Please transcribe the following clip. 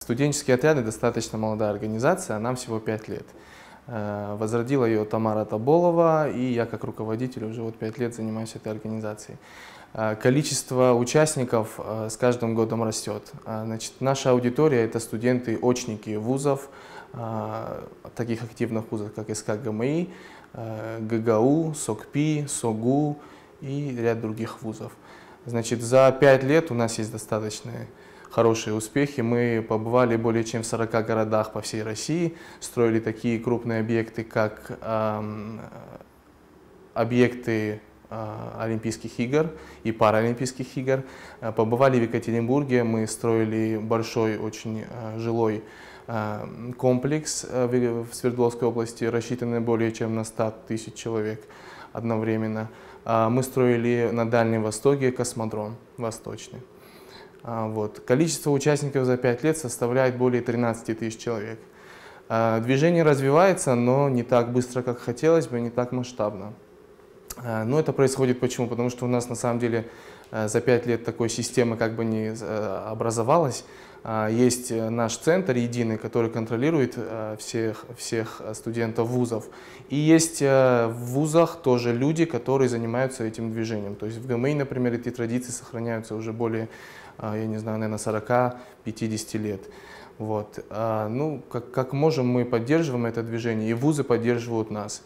Студенческие отряды достаточно молодая организация, нам всего 5 лет. Возродила ее Тамара Тоболова, и я как руководитель уже 5 лет занимаюсь этой организацией. Количество участников с каждым годом растет. Значит, наша аудитория – это студенты-очники вузов, таких активных вузов, как СК ГМИ, ГГУ, СОКПИ, СОГУ и ряд других вузов. Значит, за 5 лет у нас есть достаточно хорошие успехи. Мы побывали более чем в 40 городах по всей России, строили такие крупные объекты, как объекты Олимпийских игр и Паралимпийских игр. Побывали в Екатеринбурге, мы строили большой, очень жилой комплекс в Свердловской области, рассчитанный более чем на 100 тысяч человек одновременно. Мы строили на Дальнем Востоке космодром восточный. Количество участников за 5 лет составляет более 13 тысяч человек. Движение развивается, но не так быстро, как хотелось бы, не так масштабно. Но это происходит почему? Потому что у нас на самом деле за 5 лет такой системы как бы не образовалась. Есть наш центр единый, который контролирует всех студентов вузов. И есть в вузах тоже люди, которые занимаются этим движением. То есть в ГМИ, например, эти традиции сохраняются уже более, я не знаю, наверное, 40-50 лет. Ну, как можем, мы поддерживаем это движение, и вузы поддерживают нас.